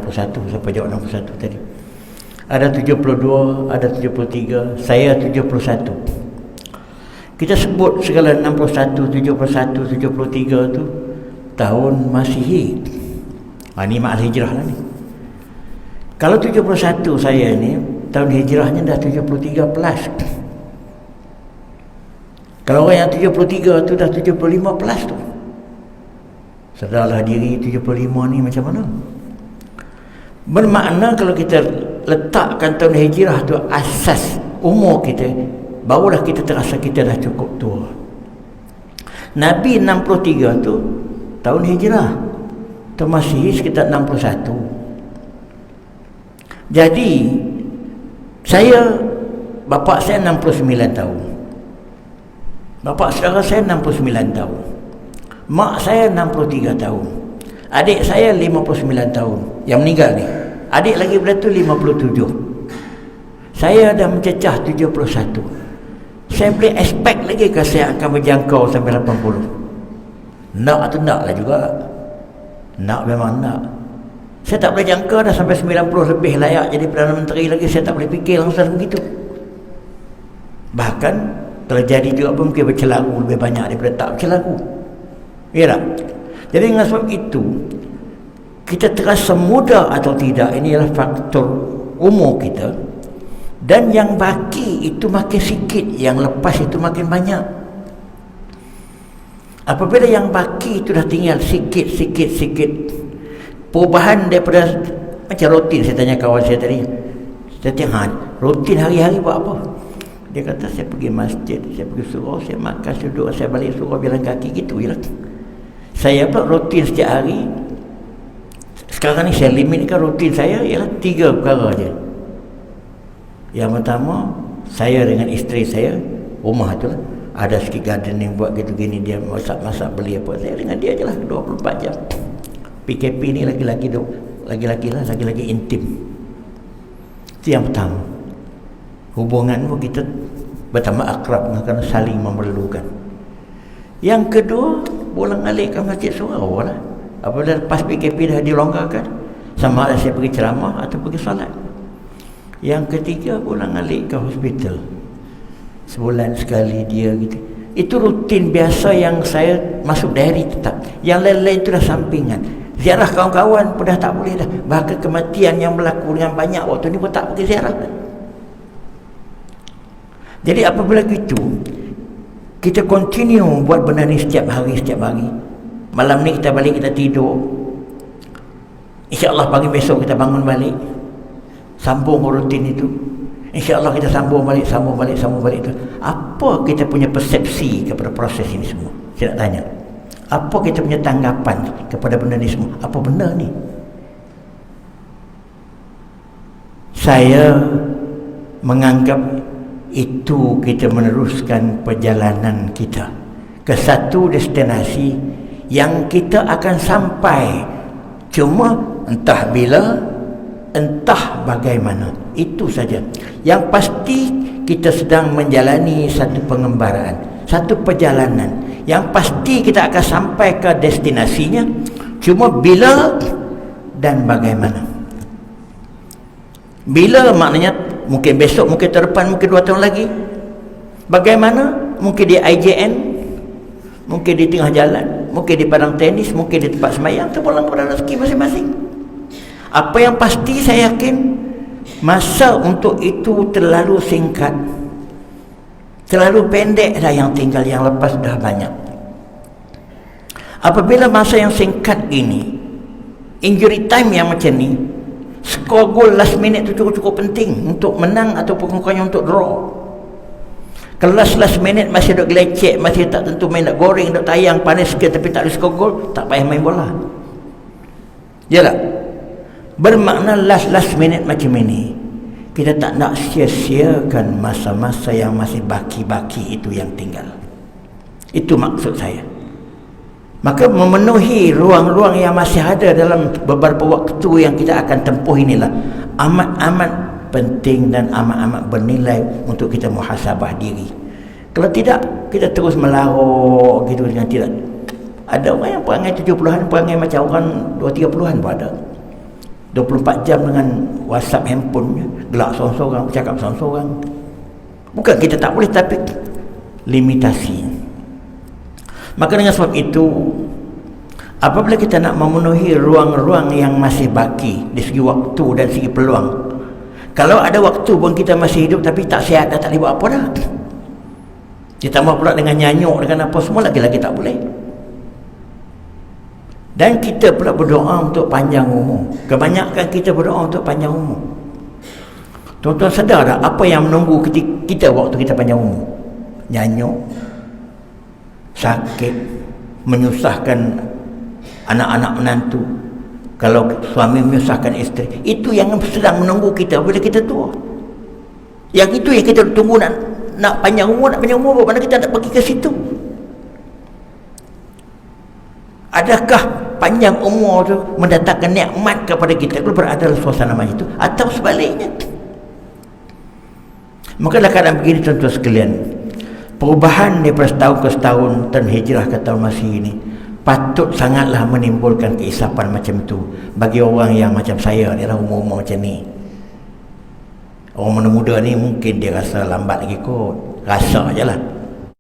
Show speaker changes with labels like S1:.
S1: 61. Siapa jawab 61 tadi? Ada 72, ada 73, saya 71. Kita sebut segala 61, 71, 73 tu tahun Masihi. Ini mak hijrah lah ni. Kalau 71 saya ni, tahun hijrahnya dah 73 plus. Kalau orang yang 73 tu dah 75 plus tu. Sedarlah diri 75 ni macam mana? Bermakna kalau kita letakkan tahun hijrah tu asas umur kita, barulah kita terasa kita dah cukup tua. Nabi 63 tu tahun hijrah, tahun Masihi sekitar 61. Jadi bapak saya 69 tahun, bapak saudara saya 69 tahun, mak saya 63 tahun, adik saya 59 tahun yang meninggal ni, adik lagi pada tu 57. Saya dah mencecah 71. Saya boleh expect lagi ke saya akan berjangkau sampai 80? Nak atau nak lah juga. Nak memang nak. Saya tak boleh jangka dah sampai 90 lebih layak jadi Perdana Menteri lagi. Saya tak boleh fikir langsung begitu. Bahkan terjadi juga pun mungkin bercelaru lebih banyak daripada tak bercelaru. Ya tak? Jadi dengan sebab itu, kita terasa muda atau tidak, ini adalah faktor umur kita. Dan yang baki itu makin sikit, yang lepas itu makin banyak. Apabila yang baki itu dah tinggal sikit, perubahan daripada macam rutin. Saya tanya kawan saya tadi, saya tanya, rutin hari-hari buat apa? Dia kata, saya pergi masjid, saya pergi surau, saya makan, saya duduk, saya balik surau jalan kaki, gitu je lah. Saya pula rutin setiap hari. Sekarang ni saya limitkan rutin saya ialah 3 perkara je. Yang pertama, saya dengan isteri saya, rumah tu lah, ada sikit gardening buat gitu gini, dia masak-masak beli apa, saya dengan dia je lah 24 jam. PKP ni lagi-lagi intim. Itu yang pertama. Hubungan pun kita bertambah akrab kerana saling memerlukan. Yang kedua, bolak-balik ke masjid surau lah. Apabila lepas PKP dah dilonggarkan, sama ada saya pergi ceramah atau pergi solat. Yang ketiga, bolak-balik ke hospital. Sebulan sekali dia gitu. Itu rutin biasa yang saya masuk diary tetap. Yang lain-lain itu dah sampingan. Ziarah kawan-kawan pun dah tak boleh dah. Bahkan kematian yang berlaku dengan banyak waktu ni pun tak pergi ziarah. Jadi apabila gitu, kita continue buat benda ni setiap hari. Malam ni kita balik, kita tidur. InsyaAllah pagi besok kita bangun balik, sambung rutin itu. InsyaAllah kita sambung balik itu. Apa kita punya persepsi kepada proses ini semua? Saya nak tanya, apa kita punya tanggapan kepada benda ni semua? Apa benda ni? Saya menganggap itu kita meneruskan perjalanan kita ke satu destinasi yang kita akan sampai, cuma entah bila, entah bagaimana. Itu saja. Yang pasti kita sedang menjalani satu pengembaraan, satu perjalanan. Yang pasti kita akan sampai ke destinasinya, cuma bila dan bagaimana. Bila maknanya mungkin besok, mungkin tahun depan, mungkin 2 tahun lagi. Bagaimana? Mungkin di IJN, mungkin di tengah jalan, mungkin di padang tenis, mungkin di tempat semayang, terpulang pada rezeki masing-masing. Apa yang pasti saya yakin, masa untuk itu terlalu singkat, terlalu pendek dah yang tinggal, yang lepas dah banyak. Apabila masa yang singkat ini, injury time yang macam ni, skor gol last minute tu cukup penting untuk menang ataupun bukannya untuk draw. Kalau last minute masih duk gelecek, masih tak tentu, main nak goreng, duk tayang panas sikit tapi tak boleh skor gol, tak payah main bola. Yalah. Bermakna last minute macam ini, kita tak nak sia-siakan masa-masa yang masih baki-baki itu yang tinggal. Itu maksud saya. Maka memenuhi ruang-ruang yang masih ada dalam beberapa waktu yang kita akan tempuh inilah amat-amat penting dan amat-amat bernilai untuk kita muhasabah diri. Kalau tidak, kita terus melarut gitu dengan tidak. Ada orang yang perangai 70-an, perangai macam orang 20-30-an pun ada. 24 jam dengan WhatsApp handphone, gelak seorang-seorang, bercakap seorang-seorang. Bukan kita tak boleh, tapi limitasi. Maka dengan sebab itu, apabila kita nak memenuhi ruang-ruang yang masih baki dari segi waktu dan segi peluang, kalau ada waktu pun kita masih hidup tapi tak sihat, dah tak boleh buat apa dah. Ditambah pula dengan nyanyuk, dengan apa semua, lagi-lagi tak boleh. Dan kita pula berdoa untuk panjang umur. Kebanyakan kita berdoa untuk panjang umur. Tuan-tuan sedar tak apa yang menunggu kita waktu kita panjang umur? Nyanyuk, sakit, menyusahkan anak-anak menantu, kalau suami menyusahkan isteri. Itu yang sedang menunggu kita bila kita tua. Yang itu yang kita tunggu, nak panjang umur, mana kita nak pergi ke situ. Adakah panjang umur tu mendatangkan nikmat kepada kita kalau berada dalam suasana macam itu, atau sebaliknya? Maka dalam keadaan begini, tuan-tuan sekalian, perubahan daripada setahun ke setahun dan hijrah ke tahun masih ini patut sangatlah menimbulkan keisapan macam itu bagi orang yang macam saya ni, umur-umur macam ni. Orang muda-muda ni mungkin dia rasa lambat lagi kot, rasa je lah.